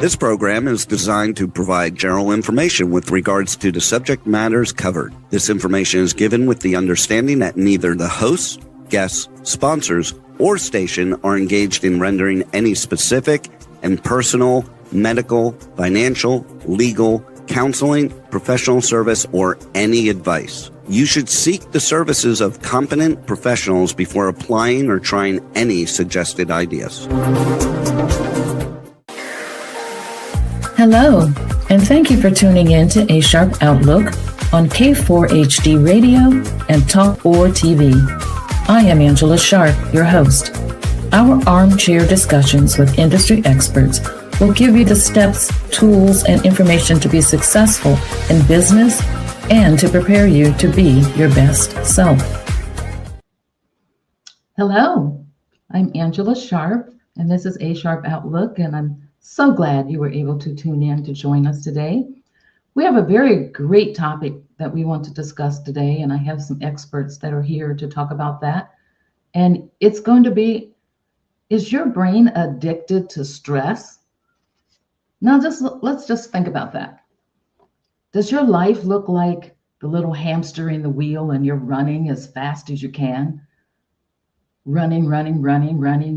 This program is designed to provide general information with regards to the subject matters covered. This information is given with the understanding that neither the hosts, guests, sponsors, or station are engaged in rendering any specific and personal, medical, financial, legal, counseling, professional service, or any advice. You should seek the services of competent professionals before applying or trying any suggested ideas. Hello, and thank you for tuning in to A Sharp Outlook on K4HD Radio and Talk 4 TV. I am Angela Sharp, your host. Our armchair discussions with industry experts will give you the steps, tools, and information to be successful in business and to prepare you to be your best self. Hello, I'm Angela Sharp, and this is A Sharp Outlook, and I'm so glad you were able to tune in to join us today. We have a very great topic that we want to discuss today, and I have some experts that are here to talk about that. And it's going to be, is your brain addicted to stress? Now, let's just think about that. Does your life look like the little hamster in the wheel and you're running as fast as you can? Running,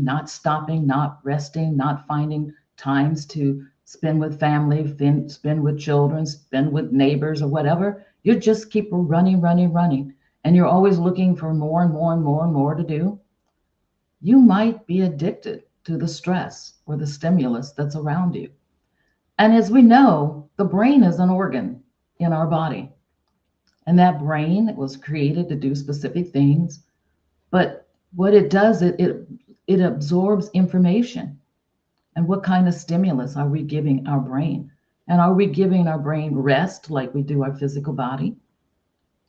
not stopping, not resting, not finding times to spend with family, spend with children, spend with neighbors or whatever. You just keep running. And you're always looking for more and more to do. You might be addicted to the stress or the stimulus that's around you. And as we know, the brain is an organ in our body. And that brain was created to do specific things. But what it does, it absorbs information. And what kind of stimulus are we giving our brain? And are we giving our brain rest like we do our physical body?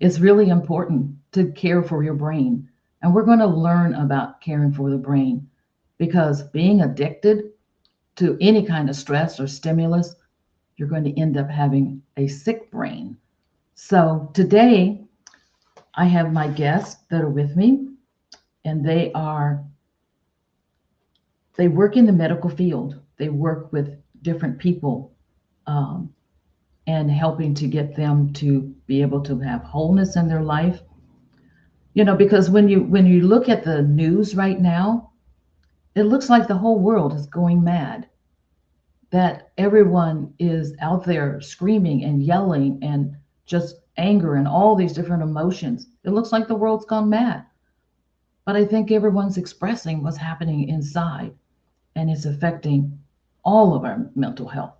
It's really important to care for your brain. And we're going to learn about caring for the brain, because being addicted to any kind of stress or stimulus, you're going to end up having a sick brain. So today I have my guests that are with me, and they work in the medical field. They work with different people and helping to get them to be able to have wholeness in their life. You know, because when you look at the news right now, it looks like the whole world is going mad. That everyone is out there screaming and yelling and just anger and all these different emotions. It looks like the world's gone mad. But I think everyone's expressing what's happening inside, and it's affecting all of our mental health.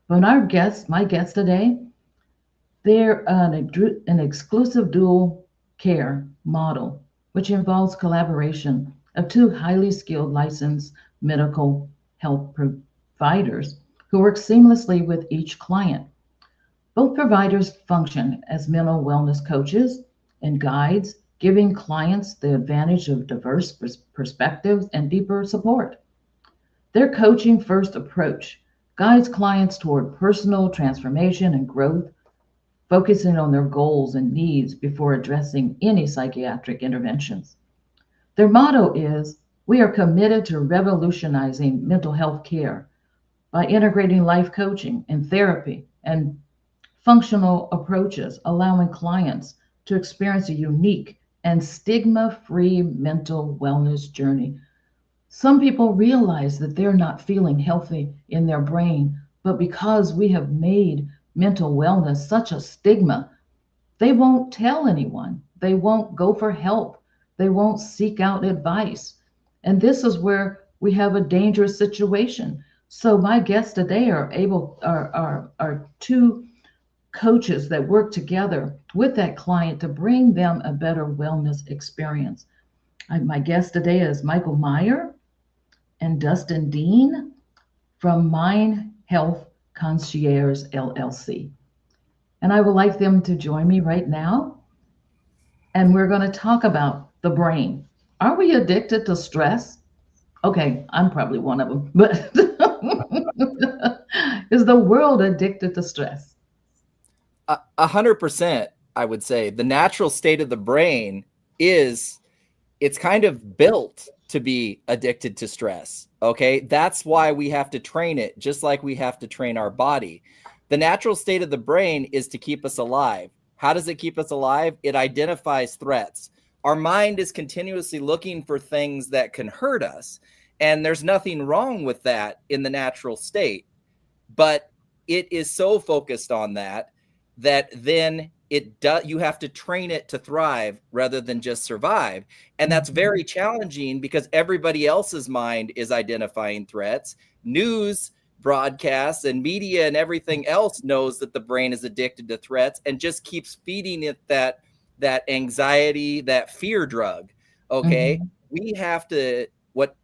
But my guests today, they're an exclusive dual care model, which involves collaboration of two highly skilled licensed medical health providers who work seamlessly with each client. Both providers function as mental wellness coaches and guides, giving clients the advantage of diverse perspectives and deeper support. Their coaching first approach guides clients toward personal transformation and growth, focusing on their goals and needs before addressing any psychiatric interventions. Their motto is, "We are committed to revolutionizing mental health care by integrating life coaching and therapy and functional approaches, allowing clients to experience a unique and stigma-free mental wellness journey." Some people realize that they're not feeling healthy in their brain, but because we have made mental wellness such a stigma, they won't tell anyone. They won't go for help. They won't seek out advice. And this is where we have a dangerous situation. So my guests today are two coaches that work together with that client to bring them a better wellness experience. My guest today is Michael Meyer and Dustin Dean from Mind Health Concierge LLC. And I would like them to join me right now. And we're going to talk about the brain. Are we addicted to stress? Okay, I'm probably one of them, but is the world addicted to stress? 100%, I would say. The natural state of the brain is, it's kind of built to be addicted to stress. Okay. That's why we have to train it, just like we have to train our body. The natural state of the brain is to keep us alive. How does it keep us alive? It identifies threats. Our mind is continuously looking for things that can hurt us. And there's nothing wrong with that in the natural state. But it is so focused on that then you have to train it to thrive rather than just survive. And that's very challenging because everybody else's mind is identifying threats. News broadcasts and media and everything else knows that the brain is addicted to threats and just keeps feeding it that anxiety, that fear drug. Okay. We have to, what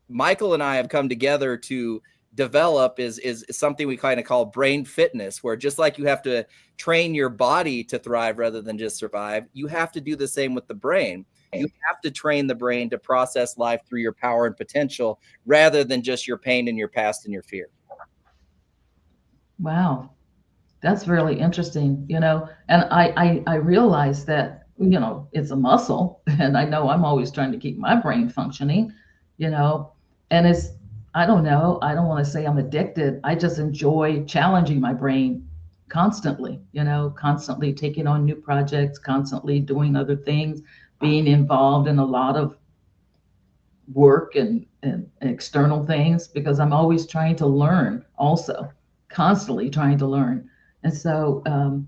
Michael and I have come together to develop is something we kind of call brain fitness, where just like you have to train your body to thrive rather than just survive, you have to do the same with the brain. You have to train the brain to process life through your power and potential rather than just your pain and your past and your fear. Wow. That's really interesting, and I realize that, it's a muscle, and I know I'm always trying to keep my brain functioning, and I don't know, I don't want to say I'm addicted. I just enjoy challenging my brain constantly, constantly taking on new projects, constantly doing other things, being involved in a lot of work and external things, because I'm always trying to learn, also constantly trying to learn. And so,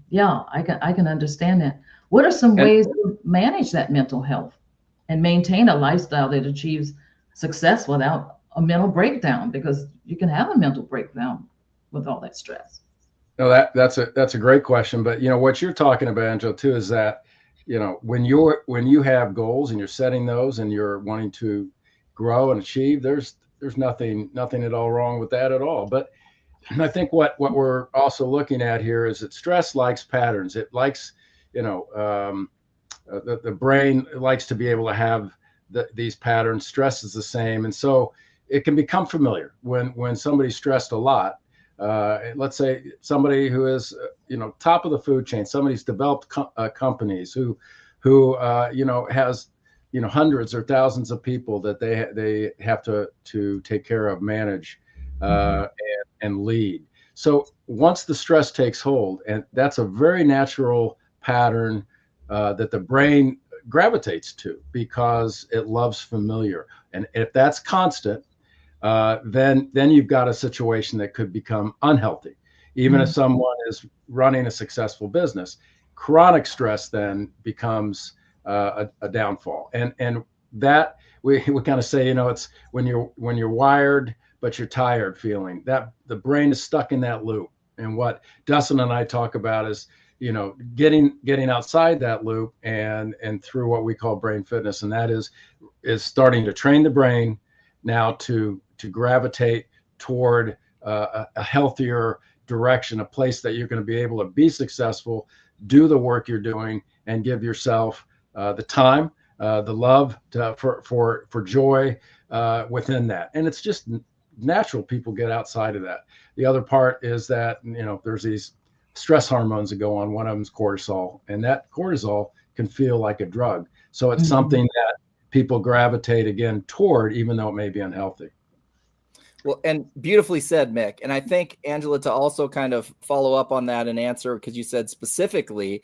yeah, I can understand that. What are some ways to manage that mental health and maintain a lifestyle that achieves success without a mental breakdown? Because you can have a mental breakdown with all that stress. No, that's a great question. But what you're talking about, Angela, too, is that when you have goals and you're setting those and you're wanting to grow and achieve, there's nothing at all wrong with that at all. But I think what we're also looking at here is that stress likes patterns. It likes, the brain likes to be able to have these patterns. Stress is the same. And so it can become familiar when somebody's stressed a lot. Let's say somebody who is, top of the food chain, somebody's developed companies who has, hundreds or thousands of people that they have to take care of, manage, and lead. So once the stress takes hold, and that's a very natural pattern that the brain gravitates to because it loves familiar. And if that's constant, then you've got a situation that could become unhealthy. Even if someone is running a successful business, chronic stress then becomes a downfall. And that we kind of say, it's when you're wired but you're tired feeling, that the brain is stuck in that loop. And what Dustin and I talk about is, getting outside that loop and through what we call brain fitness. And that is starting to train the brain now to gravitate toward a healthier direction, a place that you're going to be able to be successful, do the work you're doing, and give yourself the time, the love for joy within that. And it's just natural. People get outside of that. The other part is that, there's these stress hormones that go on. One of them is cortisol, and that cortisol can feel like a drug. So it's something that people gravitate again toward, even though it may be unhealthy. Well, and beautifully said, Mick. And I think, Angela, to also kind of follow up on that and answer, because you said specifically,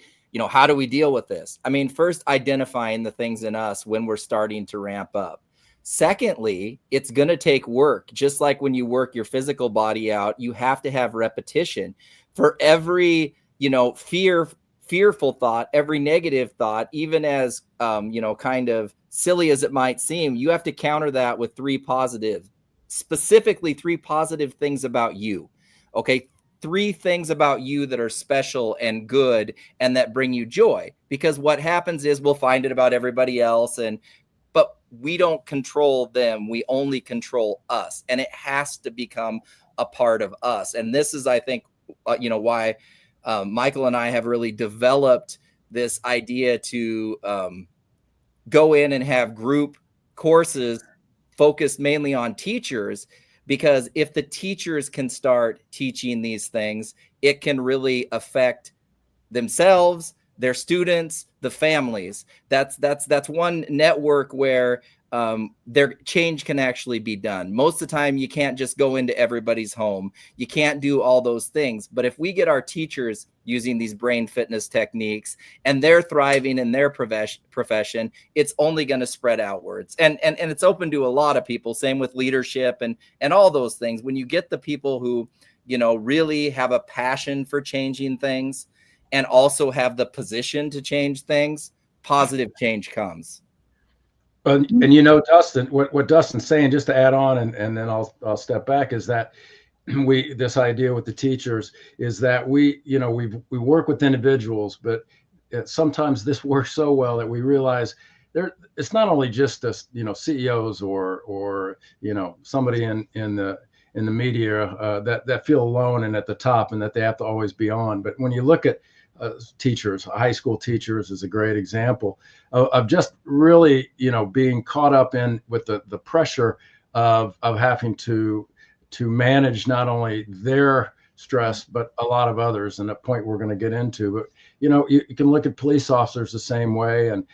how do we deal with this? I mean, first, identifying the things in us when we're starting to ramp up. Secondly, it's going to take work. Just like when you work your physical body out, you have to have repetition. For every, fearful thought, every negative thought, even as, kind of silly as it might seem, you have to counter that with specifically three positive things about you. Okay. 3 things about you that are special and good and that bring you joy. Because what happens is we'll find it about everybody else, but we don't control them. We only control us, and it has to become a part of us. And this is, I think, why Michael and I have really developed this idea to go in and have group courses focused mainly on teachers, because if the teachers can start teaching these things, it can really affect themselves, their students, the families. That's one network where their change can actually be done. Most of the time, you can't just go into everybody's home. You can't do all those things. But if we get our teachers using these brain fitness techniques and they're thriving in their profession, it's only going to spread outwards. And it's open to a lot of people. Same with leadership and all those things. When you get the people who, you know, really have a passion for changing things and also have the position to change things, positive change comes. And you know, Dustin, what Dustin's saying, just to add on, and then I'll step back, is that this idea with the teachers is that we work with individuals, but sometimes this works so well that we realize it's not only just us, you know, CEOs or you know, somebody in the media that feel alone and at the top and that they have to always be on. But when you look at teachers, high school teachers is a great example of just really, you know, being caught up in with the pressure of having to manage not only their stress but a lot of others, and a point we're going to get into. But you know, you can look at police officers the same way, and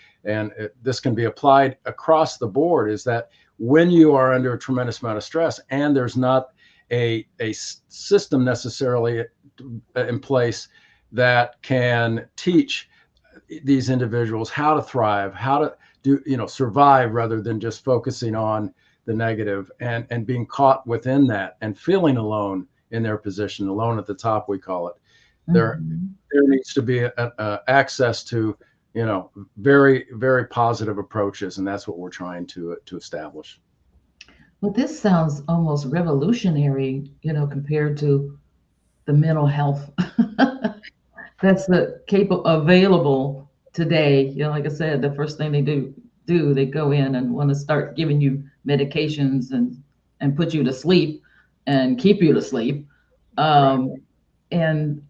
this can be applied across the board, is that when you are under a tremendous amount of stress and there's not a system necessarily in place that can teach these individuals how to thrive, how to do, you know, survive, rather than just focusing on the negative and being caught within that and feeling alone in their position, alone at the top, we call it. There needs to be a access to, you know, very, very positive approaches, and that's what we're trying to establish. Well, this sounds almost revolutionary, you know, compared to the mental health that's available today. You know, like I said, the first thing they do they go in and want to start giving you medications and put you to sleep and keep you to sleep. And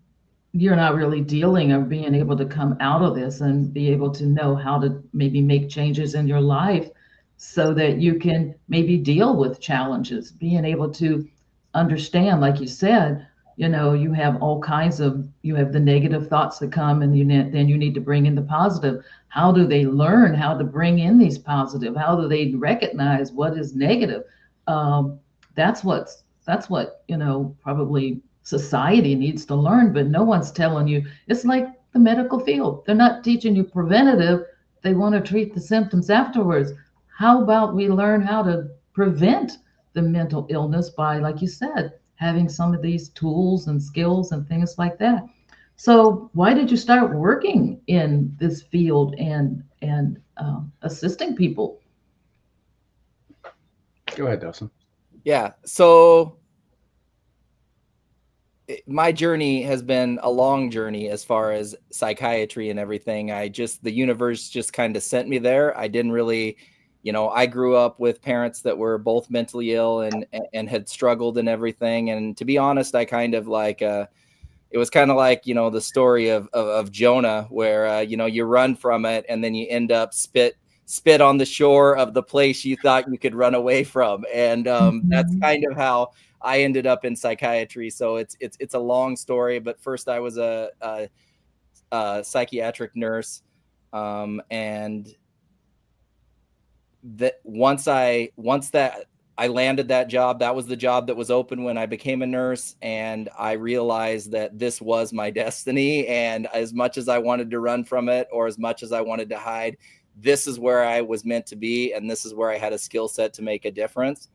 you're not really dealing or being able to come out of this and be able to know how to maybe make changes in your life so that you can maybe deal with challenges, being able to understand, like you said, you know, you have the negative thoughts that come, and then you need to bring in the positive. How do they learn how to bring in these positive? How do they recognize what is negative? That's what, you know, probably society needs to learn, but no one's telling you. It's like the medical field. They're not teaching you preventative. They want to treat the symptoms afterwards. How about we learn how to prevent the mental illness by, like you said, having some of these tools and skills and things like that. So why did you start working in this field and assisting people? Go ahead, Dustin. Yeah. So my journey has been a long journey as far as psychiatry and everything. The universe just kind of sent me there. I didn't really, you know, I grew up with parents that were both mentally ill and had struggled and everything. And to be honest, I kind of like, it was kind of like, you know, the story of Jonah, where, you know, you run from it and then you end up spit on the shore of the place you thought you could run away from. And that's kind of how I ended up in psychiatry. So it's a long story, but first I was a psychiatric nurse. And that once I landed that job, that was the job that was open when I became a nurse. And I realized that this was my destiny. And as much as I wanted to run from it, or as much as I wanted to hide, this is where I was meant to be. And this is where I had a skill set to make a difference.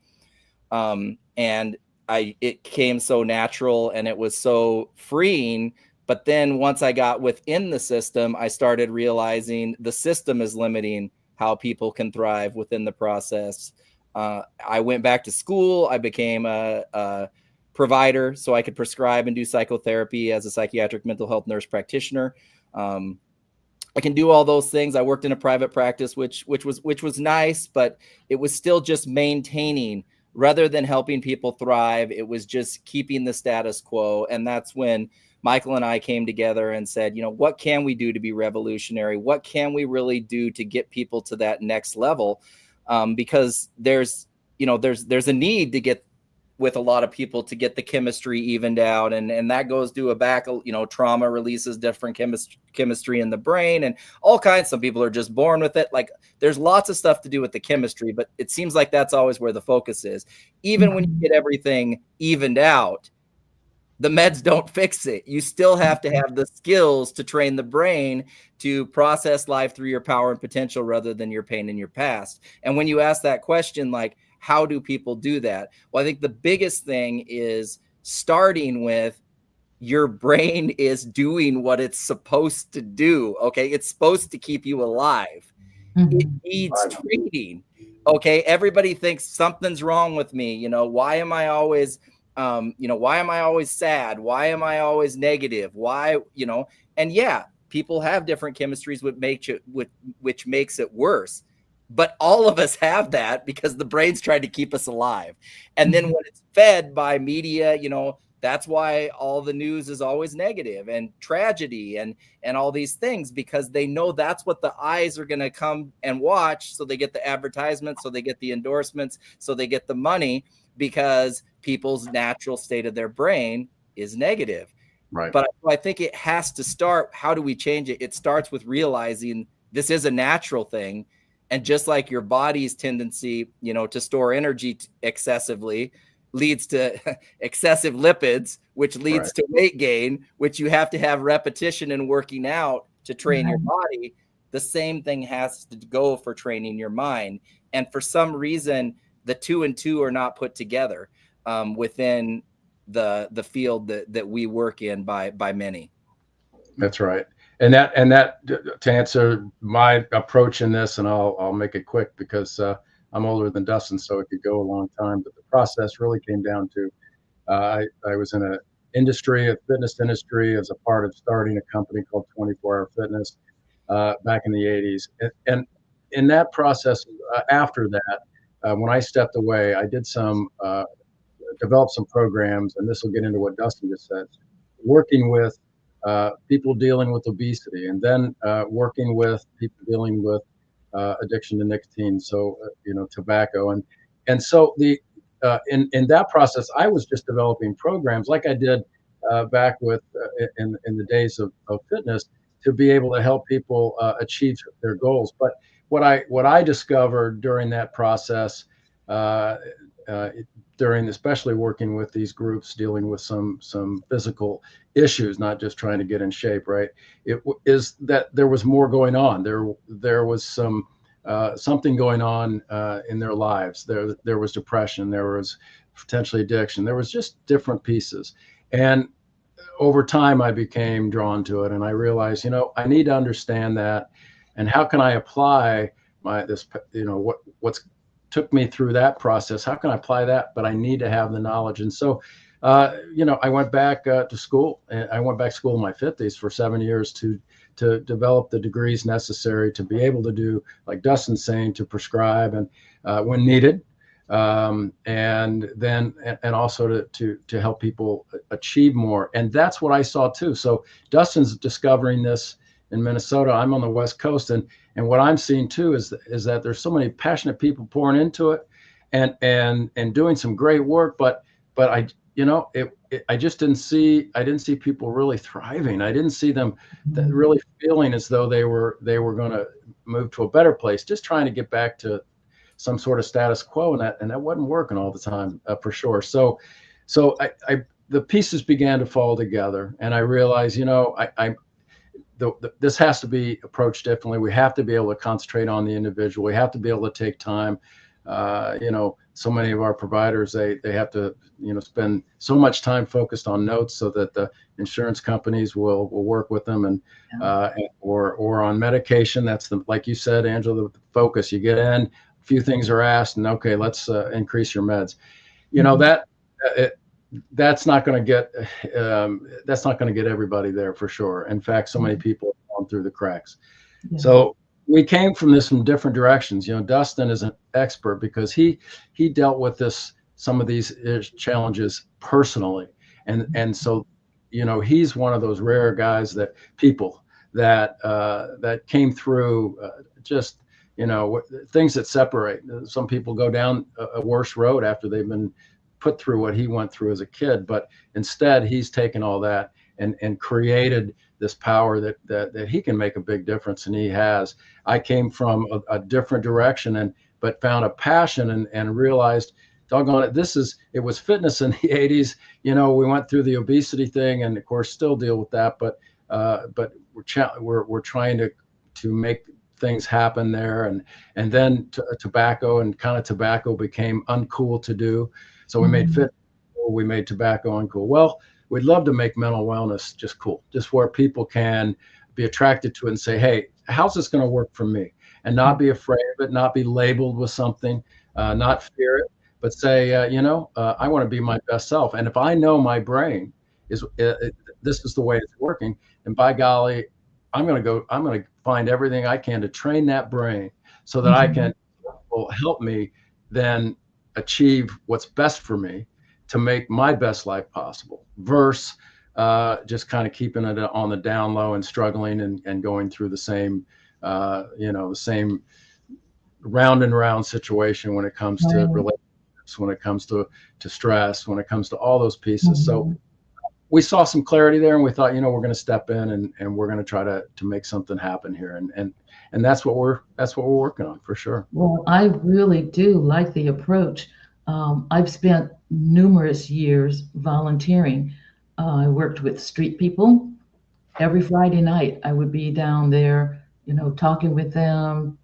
And it came so natural and it was so freeing. But then once I got within the system, I started realizing the system is limiting how people can thrive within the process. I went back to school. I became a provider so I could prescribe and do psychotherapy as a psychiatric mental health nurse practitioner. I can do all those things. I worked in a private practice, which was nice, but it was still just maintaining rather than helping people thrive. It was just keeping the status quo. And that's when Michael and I came together and said, you know, what can we do to be revolutionary? What can we really do to get people to that next level? Because there's a need to get with a lot of people to get the chemistry evened out, and that goes due a back, you know, trauma releases different chemistry in the brain and all kinds. Some people are just born with it. Like, there's lots of stuff to do with the chemistry, but it seems like that's always where the focus is. Even when you get everything evened out, the meds don't fix it. You still have to have the skills to train the brain to process life through your power and potential rather than your pain and your past. And when you ask that question, like, how do people do that? Well, I think the biggest thing is starting with your brain is doing what it's supposed to do. Okay. It's supposed to keep you alive. It needs training. Okay. Everybody thinks something's wrong with me. You know, why am I always why am I always sad? Why am I always negative? Why, you know, and yeah, people have different chemistries which makes it worse. But all of us have that because the brain's trying to keep us alive. And then when it's fed by media, you know, that's why all the news is always negative and tragedy and all these things, because they know that's what the eyes are going to come and watch. So they get the advertisements, so they get the endorsements, so they get the money, because people's natural state of their brain is negative. Right. But I think it has to start. How do we change it? It starts with realizing this is a natural thing. And just like your body's tendency, you know, to store energy excessively leads to excessive lipids, which leads to weight gain, which you have to have repetition and working out to train your body. The same thing has to go for training your mind. And for some reason, the 2 and 2 are not put together within the field that we work in by many. That's right. And that to answer my approach in this, and I'll make it quick because I'm older than Dustin, so it could go a long time. But the process really came down to I was in a fitness industry, as a part of starting a company called 24 Hour Fitness back in the 80s. And in that process, after that, when I stepped away, I did developed some programs, and this will get into what Dustin just said, working with people dealing with obesity, and then working with people dealing with addiction to nicotine, so tobacco, and so in that process, I was just developing programs like I did back with in the days of fitness, to be able to help people achieve their goals. But what I discovered during that process, during especially working with these groups dealing with some physical issues, not just trying to get in shape, right? Is that there was more going on. There was something going on in their lives. There was depression. There was potentially addiction. There was just different pieces. And over time, I became drawn to it, and I realized, I need to understand that, and how can I apply what's took me through that process? How can I apply that? But I need to have the knowledge. And so, I went back to school. And I went back to school in my 50s for 7 years to develop the degrees necessary to be able to do, like Dustin's saying, to prescribe and when needed, and also to help people achieve more. And that's what I saw too. So Dustin's discovering this in Minnesota. I'm on the West Coast, and what I'm seeing too is that there's so many passionate people pouring into it, and doing some great work. But I just didn't see people really thriving. I didn't see them really feeling as though they were going to move to a better place, just trying to get back to some sort of status quo, and that wasn't working all the time, for sure. So the pieces began to fall together, and I realized, this has to be approached differently. We have to be able to concentrate on the individual. We have to be able to take time. So many of our providers, they have to, spend so much time focused on notes so that the insurance companies will work with them, and or on medication. That's like you said, Angela, the focus. You get in, a few things are asked, and okay, let's increase your meds. That's not going to get everybody there, for sure. In fact, so many people have gone through the cracks. Yeah. So we came from this from different directions. Dustin is an expert because he dealt with some of these challenges personally, and so he's one of those rare guys that came through just things that separate. Some people go down a worse road after they've been put through what he went through as a kid, but instead he's taken all that and created this power that he can make a big difference, and he has. I came from a different direction, but found a passion and realized, doggone it, it was fitness in the 80s. We went through the obesity thing, and of course still deal with that, but we're trying to make things happen there, and then tobacco, and kind of tobacco became uncool to do, so we made fitness cool, we made tobacco uncool. Well, we'd love to make mental wellness just cool, just where people can be attracted to it and say, hey, how's this going to work for me? And not be afraid of it, not be labeled with something, not fear it, but say, I want to be my best self. And if I know my brain this is the way it's working, and by golly, I'm going to find everything I can to train that brain so that will help me then achieve what's best for me to make my best life possible, versus just kind of keeping it on the down low and struggling and going through the same, the same round and round situation when it comes to relationships, when it comes to stress, when it comes to all those pieces. So we saw some clarity there, and we thought, we're going to step in and we're going to try to make something happen here. And that's what we're working on, for sure. Well, I really do like the approach. I've spent numerous years volunteering. I worked with street people. Every Friday night, I would be down there, talking with them,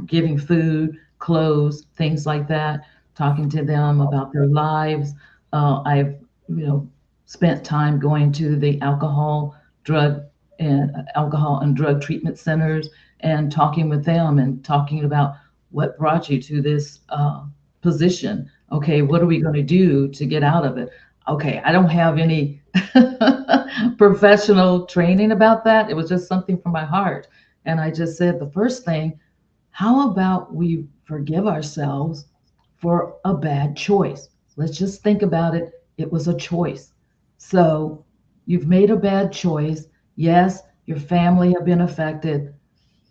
giving food, clothes, things like that, talking to them about their lives. I've, spent time going to the alcohol and drug treatment centers and talking with them and talking about what brought you to this position. Okay, what are we going to do to get out of it? Okay, I don't have any professional training about that. It was just something from my heart. And I just said, the first thing, how about we forgive ourselves for a bad choice? Let's just think about it. It was a choice. So you've made a bad choice. Yes, your family have been affected.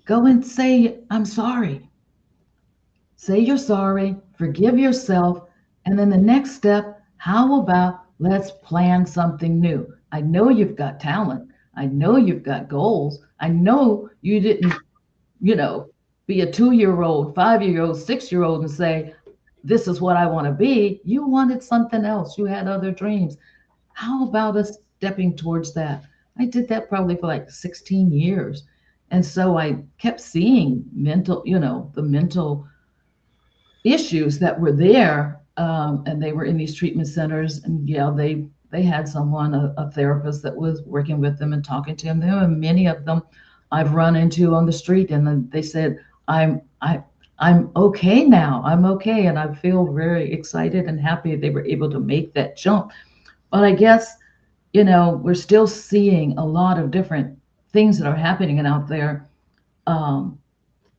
Go and say, I'm sorry. Say you're sorry, forgive yourself. And then the next step, how about let's plan something new? I know you've got talent. I know you've got goals. I know you didn't, be a 2-year-old, 5-year-old, 6-year-old and say, this is what I want to be. You wanted something else. You had other dreams. How about us stepping towards that? I did that probably for like 16 years. And so I kept seeing the mental issues that were there. And they were in these treatment centers. And yeah, they had someone, a therapist that was working with them and talking to them. And many of them I've run into on the street, and then they said, I'm okay now. I'm okay. And I feel very excited and happy they were able to make that jump. But I guess, we're still seeing a lot of different things that are happening out there.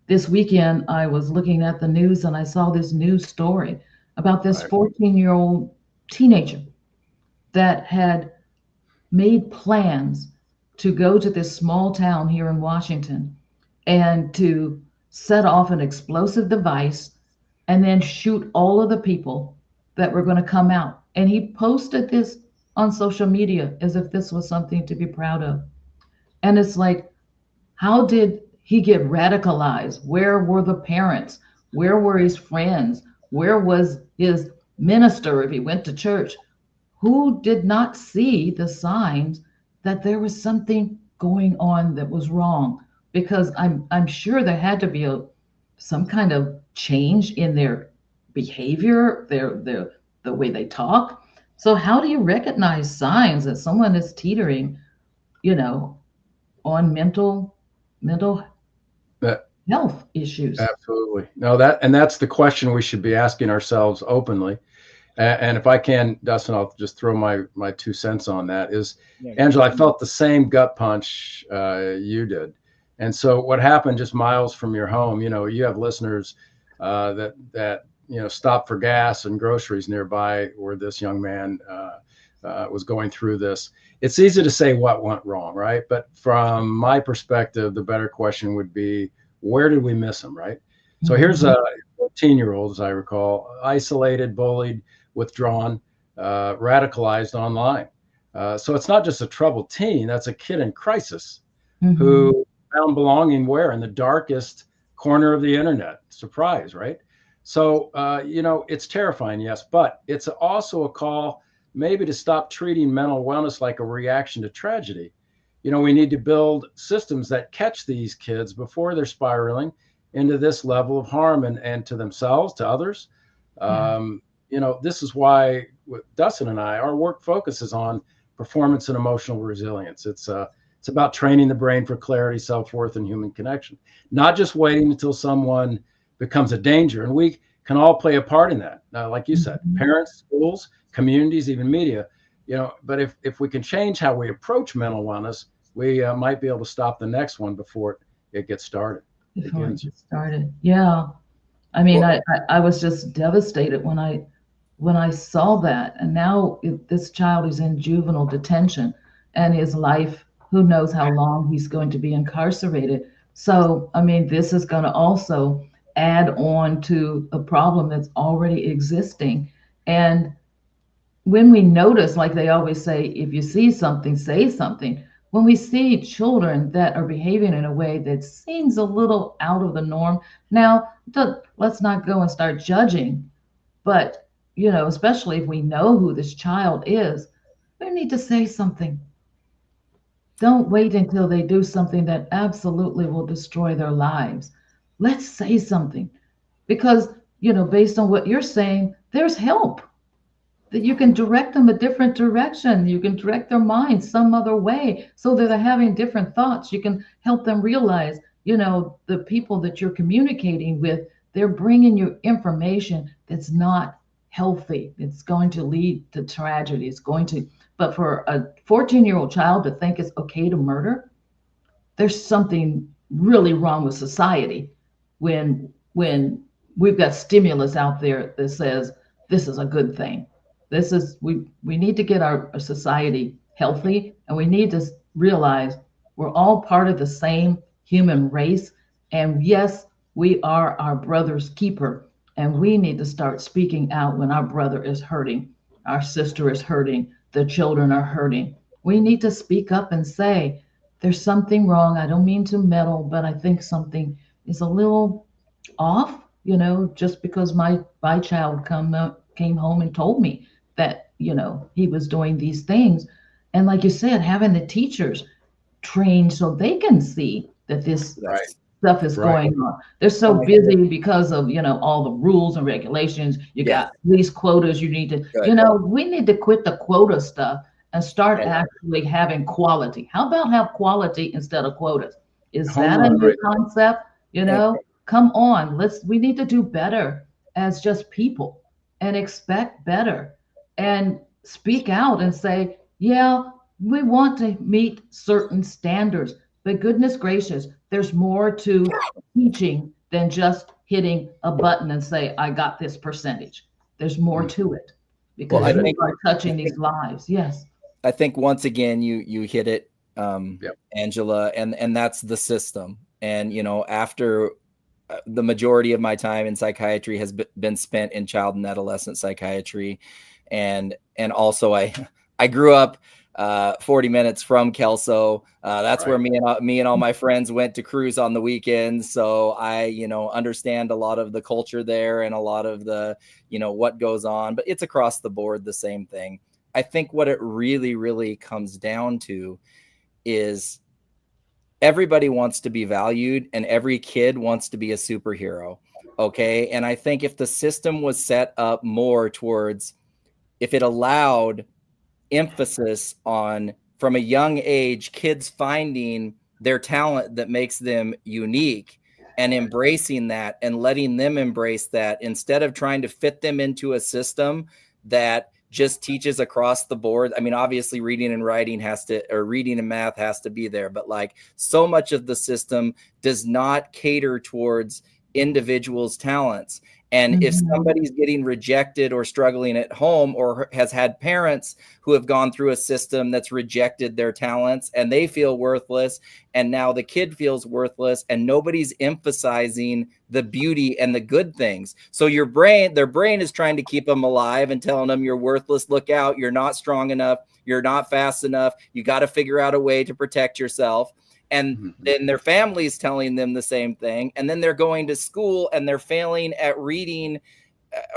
This weekend, I was looking at the news and I saw this news story about this 14-year-old teenager that had made plans to go to this small town here in Washington and to set off an explosive device and then shoot all of the people that were going to come out. And he posted this on social media as if this was something to be proud of. And it's like, how did he get radicalized? Where were the parents? Where were his friends? Where was his minister if he went to church? Who did not see the signs that there was something going on that was wrong? Because I'm sure there had to be some kind of change in their behavior, the way they talk. So how do you recognize signs that someone is teetering, on mental health issues? Absolutely. No, that's the question we should be asking ourselves openly. And if I can, Dustin, I'll just throw my 2 cents on that. Angela, I felt the same gut punch you did. And so what happened just miles from your home, you have listeners that stop for gas and groceries nearby where this young man was going through this. It's easy to say what went wrong, right? But from my perspective, the better question would be, where did we miss him, right? So here's a 14-year-old, as I recall, isolated, bullied, withdrawn, radicalized online. So it's not just a troubled teen, that's a kid in crisis who found belonging where? In the darkest corner of the internet. Surprise, right? So, it's terrifying, yes, but it's also a call maybe to stop treating mental wellness like a reaction to tragedy. We need to build systems that catch these kids before they're spiraling into this level of harm and to themselves, to others. This is why with Dustin and I, our work focuses on performance and emotional resilience. It's about training the brain for clarity, self-worth, and human connection, not just waiting until someone becomes a danger. And we can all play a part in that. Like you said, parents, schools, communities, even media, but if we can change how we approach mental wellness, we might be able to stop the next one before it gets started. Before it gets started. Yeah. I mean, I was just devastated when I saw that. And now this child is in juvenile detention, and his life, who knows how long he's going to be incarcerated. So, I mean, this is going to also add on to a problem that's already existing. And when we notice, like they always say, if you see something, say something. When we see children that are behaving in a way that seems a little out of the norm, now let's not go and start judging, but especially if we know who this child is, we need to say something. Don't wait until they do something that absolutely will destroy their lives. Let's say something, because based on what you're saying, there's help. That you can direct them a different direction. You can direct their mind some other way so that they're having different thoughts. You can help them realize, the people that you're communicating with, they're bringing you information that's not healthy. It's going to lead to tragedy. But for a 14-year-old child to think it's okay to murder, there's something really wrong with society when we've got stimulus out there that says this is a good thing. We need to get our society healthy, and we need to realize we're all part of the same human race. And yes, we are our brother's keeper, and we need to start speaking out when our brother is hurting, our sister is hurting, the children are hurting. We need to speak up and say, there's something wrong. I don't mean to meddle, but I think something is a little off, just because my child came home and told me that he was doing these things. And like you said, having the teachers trained so they can see that this stuff is going on. They're so busy because of all the rules and regulations. You got these quotas you need to we need to quit the quota stuff and start actually having quality. How about have quality instead of quotas? Is that a new concept? Come on, we need to do better as just people and expect better and speak out and say, yeah, we want to meet certain standards, but goodness gracious, there's more to teaching than just hitting a button and say, I got this percentage. There's more to it because you are touching these lives. Yes. I think once again, you hit it, Angela, and that's the system. And, after the majority of my time in psychiatry has been spent in child and adolescent psychiatry. And also I grew up 40 minutes from Kelso. That's where me and all my friends went to cruise on the weekends. So I, understand a lot of the culture there and a lot of the, what goes on, but it's across the board the same thing. I think what it really, really comes down to is everybody wants to be valued and every kid wants to be a superhero. Okay. And I think if the system was set up more towards, if it allowed emphasis on, from a young age, kids finding their talent that makes them unique and embracing that and letting them embrace that instead of trying to fit them into a system that just teaches across the board. I mean, obviously reading and writing reading and math has to be there, but like so much of the system does not cater towards individuals' talents. And if somebody's getting rejected or struggling at home, or has had parents who have gone through a system that's rejected their talents and they feel worthless, and now the kid feels worthless, and nobody's emphasizing the beauty and the good things. So their brain is trying to keep them alive and telling them you're worthless, look out, you're not strong enough, you're not fast enough, you got to figure out a way to protect yourself. And then their family's telling them the same thing. And then they're going to school and they're failing at reading,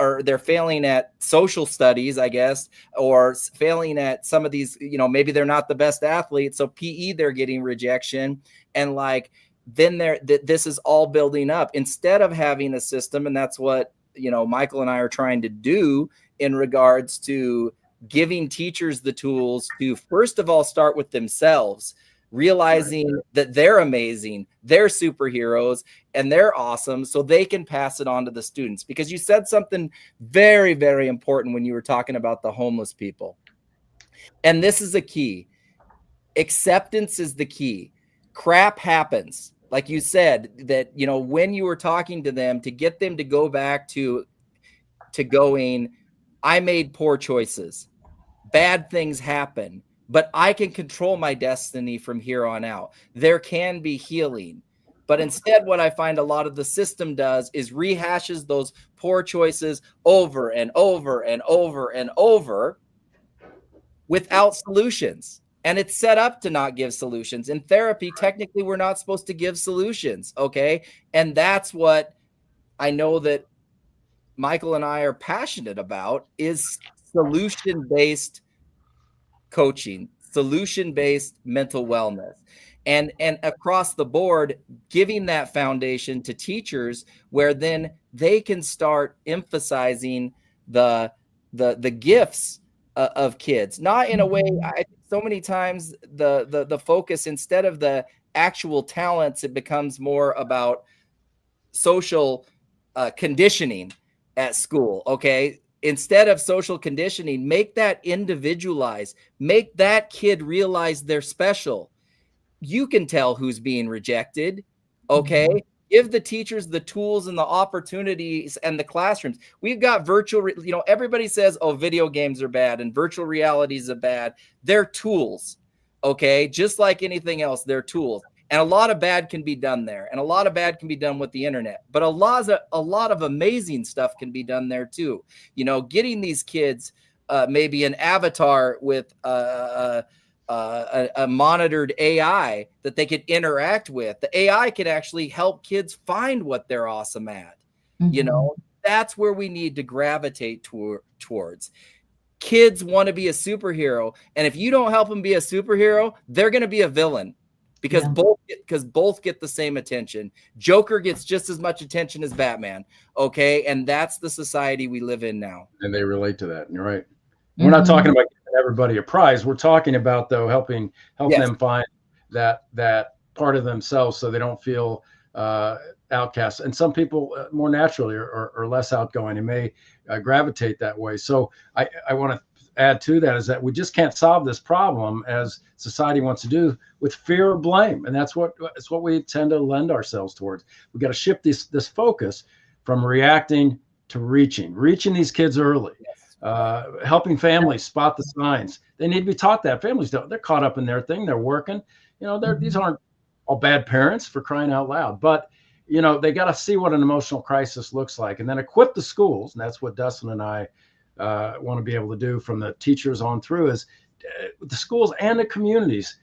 or they're failing at social studies, I guess, or failing at some of these, maybe they're not the best athletes. So PE, they're getting rejection. And like, then this is all building up instead of having a system. And that's what, Michael and I are trying to do in regards to giving teachers the tools to, first of all, start with themselves, realizing that they're amazing, they're superheroes, and they're awesome, so they can pass it on to the students. Because you said something very, very important when you were talking about the homeless people. And this is a key. Acceptance is the key. Crap happens. Like you said, that, when you were talking to them, to get them to go back to going, I made poor choices. Bad things happen, but I can control my destiny from here on out. There can be healing. But instead, what I find a lot of the system does is rehashes those poor choices over and over and over and over without solutions. And it's set up to not give solutions. In therapy, technically, we're not supposed to give solutions, okay? And that's what I know that Michael and I are passionate about, is solution-based coaching, solution-based mental wellness, and across the board, giving that foundation to teachers, where then they can start emphasizing the gifts of kids, not in a way. I think so many times the focus, instead of the actual talents, it becomes more about social conditioning at school. Okay. Instead of social conditioning, make that individualized, make that kid realize they're special. You can tell who's being rejected. Okay. Give the teachers the tools and the opportunities and the classrooms. We've got virtual, everybody says, oh, video games are bad and virtual realities are bad. They're tools. Okay. Just like anything else, they're tools. And a lot of bad can be done there, and a lot of bad can be done with the internet, but a lot of amazing stuff can be done there too. Getting these kids maybe an avatar with a monitored AI that they could interact with. The AI could actually help kids find what they're awesome at. That's where we need to gravitate towards. Kids want to be a superhero, and if you don't help them be a superhero, they're going to be a villain. Because both get the same attention. Joker gets just as much attention as Batman. Okay. And that's the society we live in now. And they relate to that. And you're right. We're not talking about giving everybody a prize. We're talking about, though, helping them find that part of themselves, so they don't feel outcast. And some people more naturally or less outgoing, and may gravitate that way. So I want to add to that is that we just can't solve this problem, as society wants to do, with fear or blame. And that's what we tend to lend ourselves towards. We got to shift this focus from reacting to reaching these kids early, helping families spot the signs. They need to be taught that. Families don't, they're caught up in their thing. They're working, these aren't all bad parents, for crying out loud, but they got to see what an emotional crisis looks like, and then equip the schools. And that's what Dustin and I want to be able to do, from the teachers on through, is the schools and the communities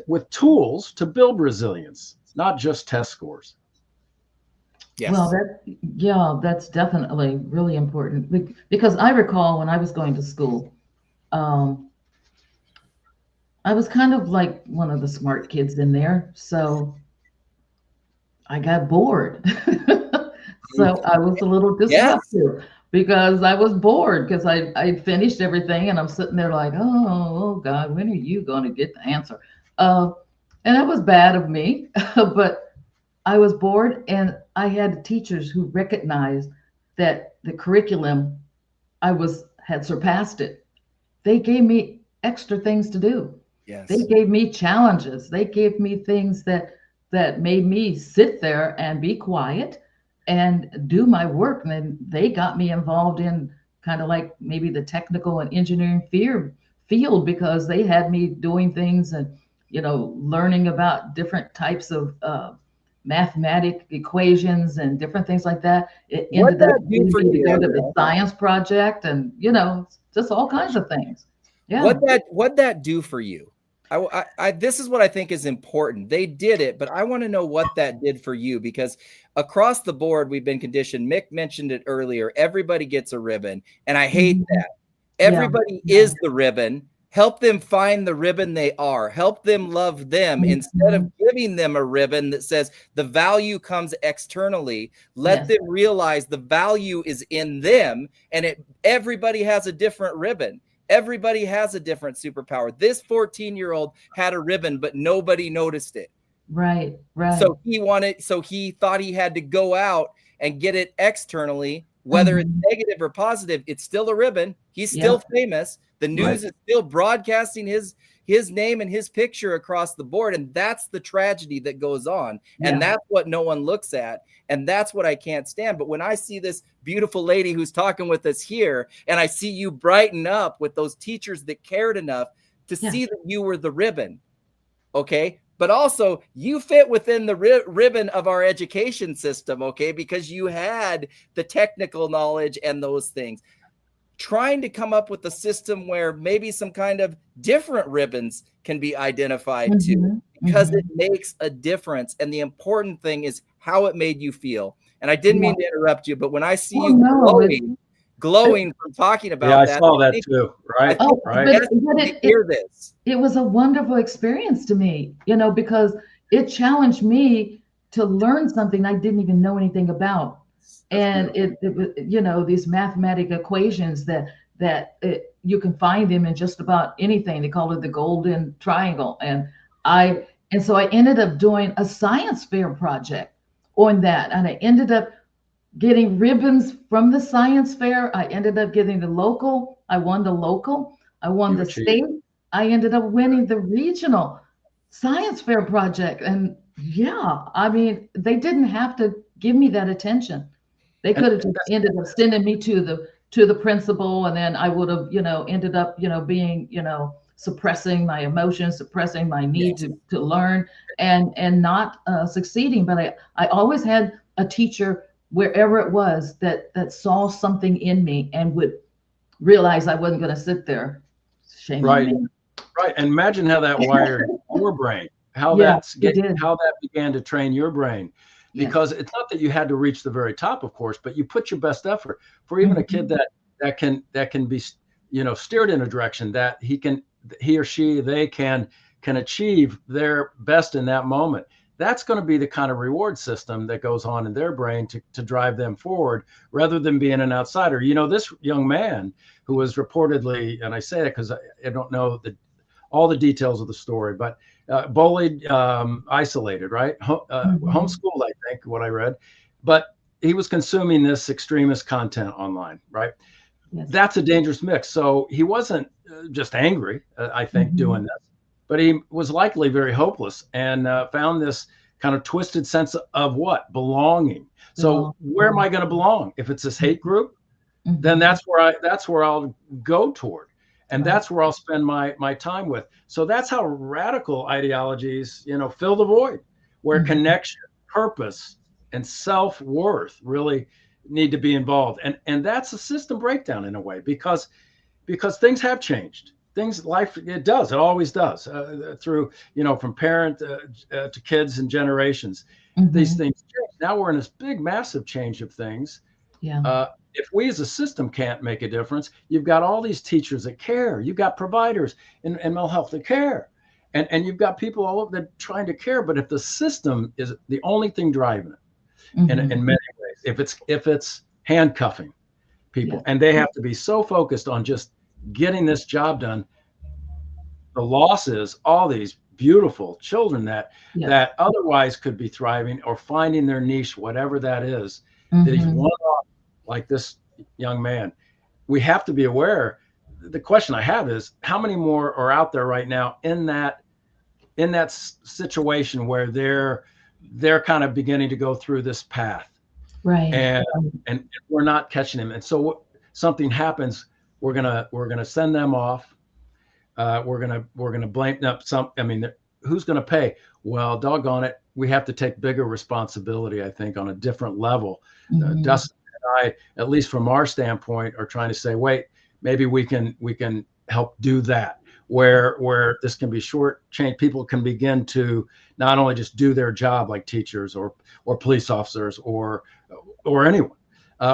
with tools to build resilience, not just test scores. Yes. Well, that's definitely really important, because I recall when I was going to school, I was kind of like one of the smart kids in there, so I got bored. So I was a little disruptive. Because I was bored, because I finished everything, and I'm sitting there like, oh God, when are you going to get the answer? And that was bad of me, but I was bored, and I had teachers who recognized that the curriculum had surpassed it. They gave me extra things to do. Yes. They gave me challenges. They gave me things that made me sit there and be quiet and do my work. And then they got me involved in kind of like maybe the technical and engineering field, because they had me doing things and, learning about different types of mathematic equations and different things like that. It What ended up that do getting for me to you, go to Andrea? the science project and, just all kinds of things. Yeah. What that do for you? This is what I think is important. They did it, but I want to know what that did for you, because across the board, we've been conditioned. Mick mentioned it earlier. Everybody gets a ribbon, and I hate Mhm. that. Yeah. Everybody is the ribbon. Help them find the ribbon they are. Help them love them instead of giving them a ribbon that says the value comes externally. Let Yes. them realize the value is in them, and everybody has a different ribbon. Everybody has a different superpower. This 14-year-old had a ribbon, but nobody noticed it. Right. So he thought he had to go out and get it externally, whether it's negative or positive. It's still a ribbon. He's still famous. The news is still broadcasting his name and his picture across the board. And that's the tragedy that goes on. And that's what no one looks at. And that's what I can't stand. But when I see this beautiful lady who's talking with us here, and I see you brighten up with those teachers that cared enough to see that you were the ribbon, okay? But also you fit within the ribbon of our education system, okay? Because you had the technical knowledge and those things. Trying to come up with a system where maybe some kind of different ribbons can be identified too, because it makes a difference. And the important thing is how it made you feel. And I didn't mean to interrupt you, but when I see you glowing from talking about I saw that too. Right. It was a wonderful experience to me, because it challenged me to learn something I didn't even know anything about. And it was, these mathematical equations that you can find them in just about anything. They call it the golden triangle. And so I ended up doing a science fair project on that. And I ended up getting ribbons from the science fair. I ended up getting the local. I won the local. I won the state. I ended up winning the regional science fair project. And I mean, they didn't have to give me that attention. They could have just ended up sending me to the principal, and then I would have, ended up, being, suppressing my emotions, suppressing my need to learn, and not succeeding. But I always had a teacher wherever it was that saw something in me and would realize I wasn't going to sit there shaming me. Right. And imagine how that wired your brain, how that began to train your brain. Because it's not that you had to reach the very top, of course, but you put your best effort. For even a kid that can be, steered in a direction that he or she can achieve their best in that moment. That's going to be the kind of reward system that goes on in their brain to drive them forward, rather than being an outsider. This young man who was reportedly, and I say that because I don't know all the details of the story, but bullied, isolated, right? Homeschooled, I think, what I read. But he was consuming this extremist content online, right? That's a dangerous mix. So he wasn't just angry, I think, doing this, but he was likely very hopeless and found this kind of twisted sense of what? Belonging. So where am I going to belong? If it's this hate group, then that's where I'll go toward. And that's where I'll spend my time with. So that's how radical ideologies, fill the void, where connection, purpose, and self-worth really need to be involved. And that's a system breakdown in a way, because things have changed. Life, it always does, through, from parent to kids and generations. These things change. Now we're in this big, massive change of things. If we as a system can't make a difference, you've got all these teachers that care. You've got providers in mental health that care. And you've got people all over that trying to care. But if the system is the only thing driving it, in many ways, if it's handcuffing people, and they have to be so focused on just getting this job done, the loss is all these beautiful children that otherwise could be thriving or finding their niche, whatever that is. These one-off, like this young man. We have to be aware. The question I have is, how many more are out there right now in that situation where they're kind of beginning to go through this path? Right. And we're not catching them. And so something happens, we're gonna send them off. We're gonna blame some. I mean, who's gonna pay? Well, doggone it, we have to take bigger responsibility. I think on a different level. Dustin and I, at least from our standpoint, are trying to say, wait, maybe we can help do that. Where this can be short change, people can begin to not only just do their job like teachers or police officers or anyone,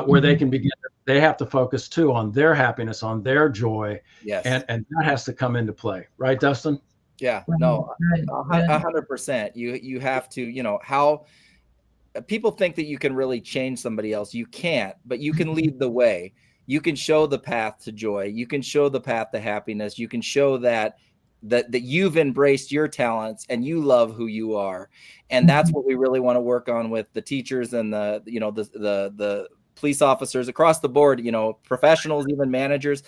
where they can begin. They have to focus too on their happiness, on their joy, Yes. and that has to come into play, right, Dustin? Yeah, no, 100%. You have to, you know, how people think that you can really change somebody else. You can't, but you can lead the way. You can show the path to joy. You can show the path to happiness. You can show that you've embraced your talents and you love who you are. And that's what we really want to work on with the teachers and the, you know, the police officers across the board, you know, professionals, even managers.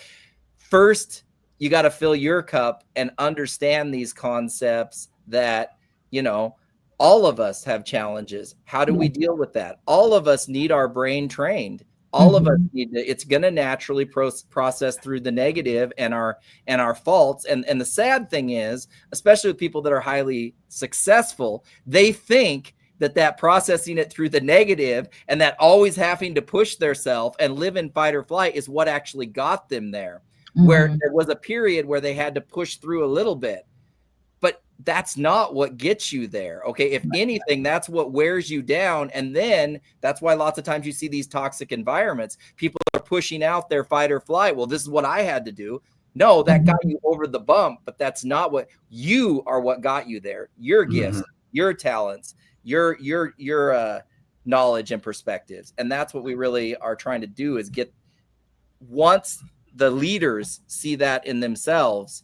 First, you got to fill your cup and understand these concepts that, you know, all of us have challenges. How do we deal with that? All of us need our brain trained. All of us need to, it's going to naturally process through the negative and our faults. And the sad thing is, especially with people that are highly successful, they think that processing it through the negative and that always having to push themselves and live in fight or flight is what actually got them there. Where there was a period where they had to push through a little bit, but that's not what gets you there. Okay. If anything, that's what wears you down. And then that's why lots of times you see these toxic environments. People are pushing out their fight or flight. Well, this is what I had to do. No, that got you over the bump, but that's not what you are, what got you there. Your gifts, your talents, your knowledge and perspectives. And that's what we really are trying to do is get, once the leaders see that in themselves,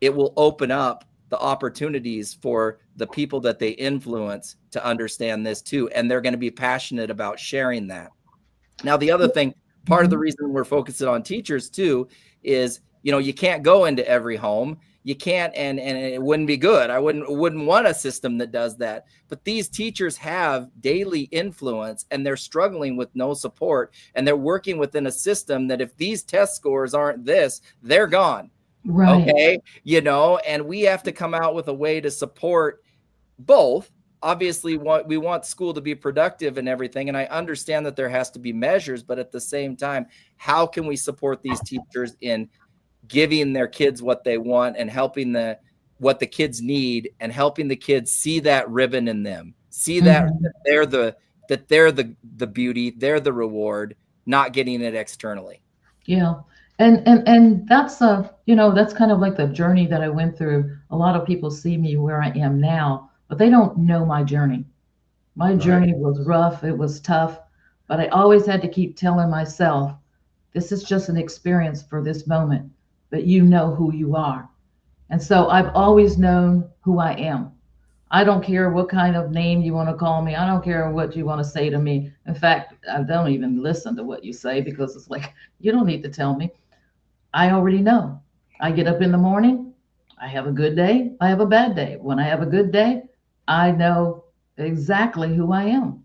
it will open up the opportunities for the people that they influence to understand this too. And they're going to be passionate about sharing that. Now, the other thing, part of the reason we're focusing on teachers too, is, you know, you can't go into every home. You can't, and it wouldn't be good. I wouldn't want a system that does that. But these teachers have daily influence and they're struggling with no support. And they're working within a system that if these test scores aren't this, they're gone. Right. Okay. You know, and we have to come out with a way to support both. Obviously, we want school to be productive and everything. And I understand that there has to be measures, but at the same time, how can we support these teachers in giving their kids what they want and helping what the kids need and helping the kids see that ribbon in them, see that they're the beauty, they're the reward, not getting it externally. Yeah. And that's you know, that's kind of like the journey that I went through. A lot of people see me where I am now, but they don't know my journey. My journey was rough. It was tough, but I always had to keep telling myself, this is just an experience for this moment, but you know who you are. And so I've always known who I am. I don't care what kind of name you want to call me. I don't care what you want to say to me. In fact, I don't even listen to what you say because it's like, you don't need to tell me. I already know. I get up in the morning. I have a good day. I have a bad day. When I have a good day, I know exactly who I am.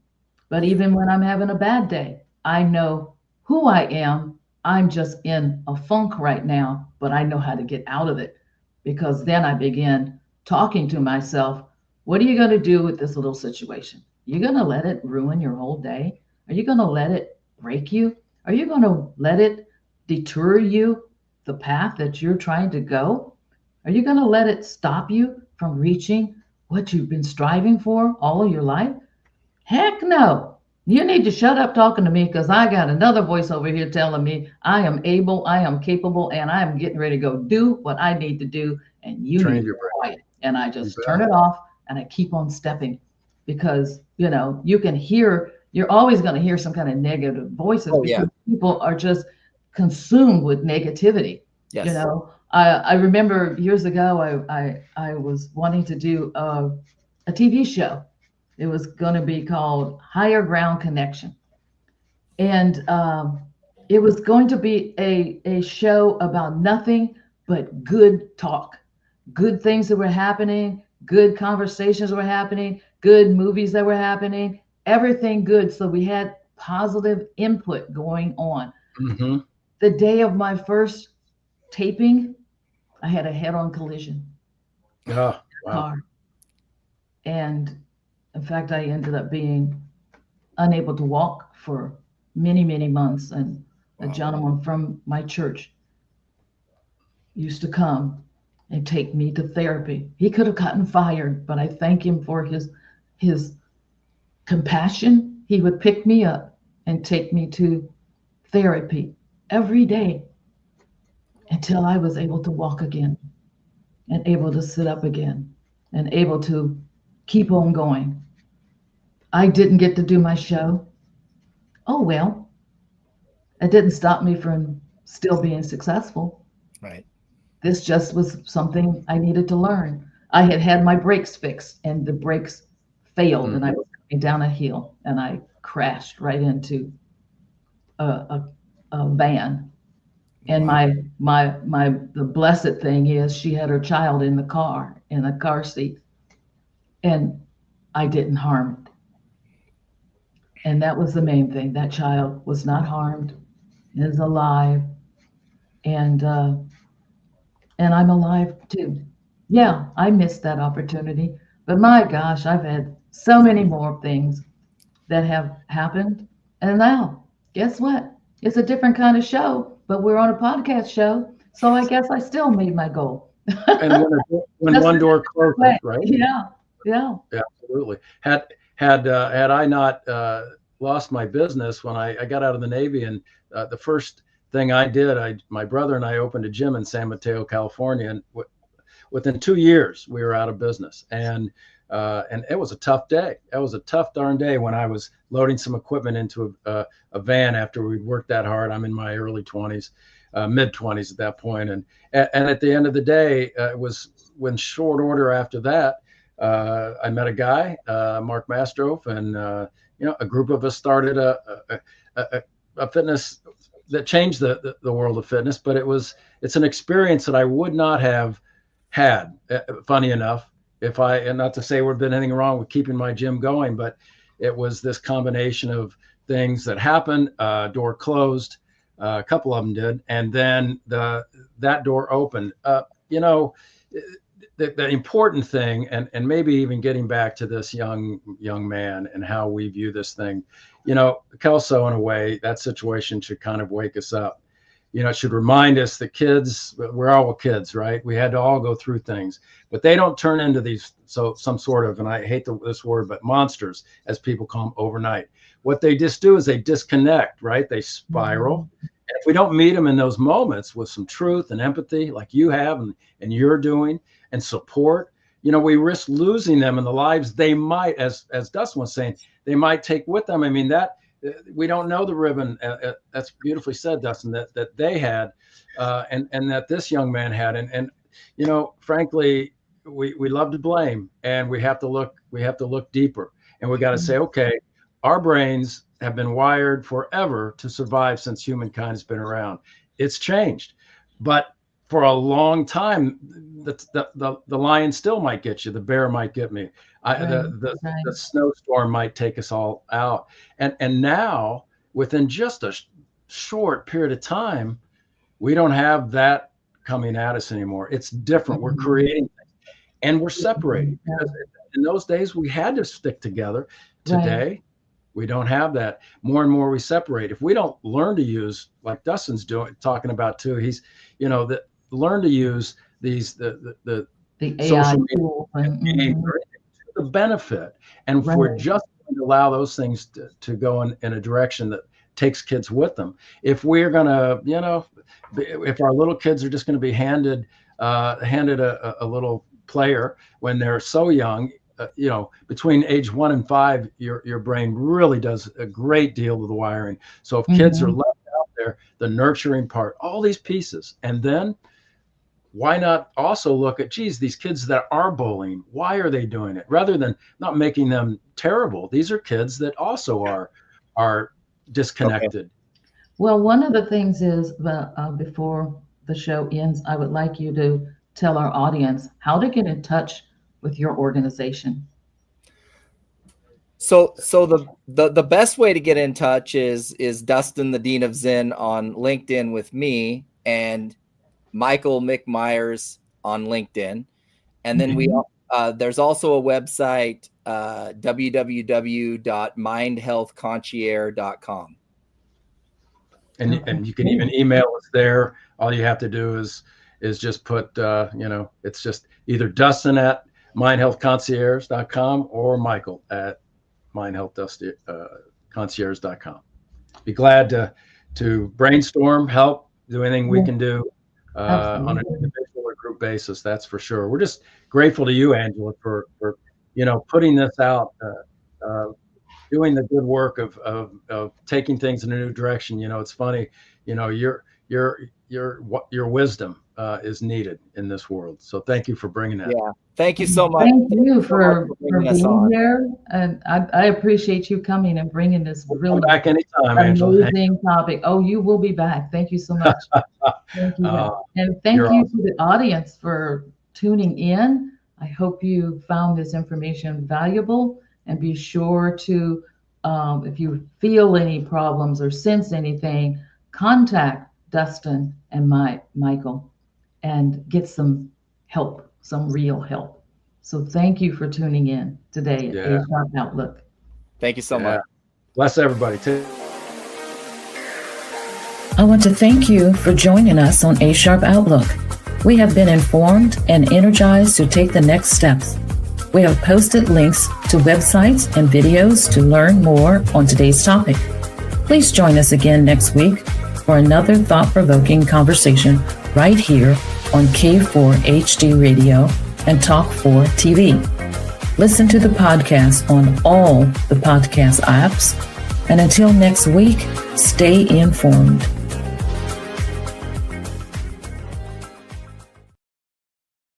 But even when I'm having a bad day, I know who I am. I'm just in a funk right now, but I know how to get out of it, because then I begin talking to myself. What are you going to do with this little situation? You're going to let it ruin your whole day? Are you going to let it break you? Are you going to let it deter you, the path that you're trying to go? Are you going to let it stop you from reaching what you've been striving for all of your life? Heck no. You need to shut up talking to me, because I got another voice over here telling me I am able, I am capable, and I am getting ready to go do what I need to do, and you need to be quiet. And I just turn it off and I keep on stepping, because, you know, you can hear, you're always going to hear some kind of negative voices because people are just consumed with negativity. Yes. You know, I remember years ago, I was wanting to do a TV show. It was going to be called Higher Ground Connection. And it was going to be a show about nothing but good talk, good things that were happening, good conversations were happening, good movies that were happening, everything good. So we had positive input going on. Mm-hmm. The day of my first taping, I had a head-on collision Oh, wow. car. And in fact, I ended up being unable to walk for many, many months. And a gentleman from my church used to come and take me to therapy. He could have gotten fired, but I thank him for his compassion. He would pick me up and take me to therapy every day until I was able to walk again and able to sit up again and able to keep on going. I didn't get to do my show. Oh, well, it didn't stop me from still being successful. Right. This just was something I needed to learn. I had had my brakes fixed and the brakes failed, and I was coming down a hill and I crashed right into a van. And the blessed thing is she had her child in the car, in a car seat, and I didn't harm it. And that was the main thing. That child was not harmed, is alive, and I'm alive too. Yeah, I missed that opportunity, but my gosh, I've had so many more things that have happened. And now, guess what? It's a different kind of show, but we're on a podcast show, so I guess I still made my goal. And when one door closes, right? Yeah, yeah. Absolutely. Had I not lost my business when I got out of the Navy, and the first thing I did, my brother and I opened a gym in San Mateo, California, and within 2 years we were out of business. And it was a tough day. It was a tough darn day when I was loading some equipment into a van after we'd worked that hard. I'm in my early 20s, mid 20s at that point. And at the end of the day, it was when short order after that, I met a guy, Mark Mastroff, and a group of us started a fitness that changed the world of fitness. But it's an experience that I would not have had, funny enough, and not to say there'd been anything wrong with keeping my gym going, but it was this combination of things that happened. Door closed, a couple of them did, and then that door opened. The important thing, and maybe even getting back to this young man and how we view this thing, Kelso, in a way, that situation should kind of wake us up. It should remind us that kids, we're all kids, right? We had to all go through things, but they don't turn into some sort of, and I hate this word, but monsters, as people call them, overnight. What they just do is they disconnect, right? They spiral. And if we don't meet them in those moments with some truth and empathy, like you have and you're doing, and support, we risk losing them in the lives they might, as Dustin was saying, they might take with them. I mean, that we don't know the ribbon. That's beautifully said, Dustin, that they had, and that this young man had, and frankly, we love to blame, and we have to look deeper, and we got to say, okay, our brains have been wired forever to survive since humankind has been around. It's changed, but for a long time, the lion still might get you. The bear might get me. The snowstorm might take us all out. And now, within just a short period of time, we don't have that coming at us anymore. It's different. We're creating things, and we're separating. Because in those days, we had to stick together. Today, we don't have that. More and more, we separate. If we don't learn to use, like Dustin's talking about too, he's, learn to use the AI tool to the benefit. And if we're just going to allow those things to go in a direction that takes kids with them, if we're going to, if our little kids are just going to be handed a little player when they're so young, between age 1 and 5, your brain really does a great deal of the wiring. So if kids are left out there, the nurturing part, all these pieces, and then why not also look at, these kids that are bullying, why are they doing it? Rather than not making them terrible, these are kids that also are disconnected. Okay. Well, one of the things is, before the show ends, I would like you to tell our audience how to get in touch with your organization. So the best way to get in touch is Dustin, the Dean of Zen, on LinkedIn with me, and Michael McMyers on LinkedIn. And then there's also a website, www.mindhealthconcierge.com. And you can even email us there. All you have to do is just put, it's just either Dustin at mindhealthconcierge.com or Michael at mindhealthconcierge.com. Be glad to brainstorm, help, do anything we can do on an individual or group basis. That's for sure. We're just grateful to you, Angela, for putting this out, doing the good work of taking things in a new direction. It's funny, your wisdom is needed in this world. So thank you for bringing that. Yeah. Thank you so much. Thank you for being here. And I appreciate you coming and bringing this really back anytime, Angela. Amazing topic. Oh, you will be back. Thank you so much. Thank you. And thank you awesome. To the audience for tuning in. I hope you found this information valuable, and be sure to, if you feel any problems or sense anything, contact Dustin and Michael and get some help, some real help. So thank you for tuning in today at A Sharp Outlook. Thank you so much. Bless everybody. I want to thank you for joining us on A Sharp Outlook. We have been informed and energized to take the next steps. We have posted links to websites and videos to learn more on today's topic. Please join us again next week for another thought-provoking conversation right here on K4 HD Radio and Talk 4 TV. Listen to the podcast on all the podcast apps. And until next week, stay informed.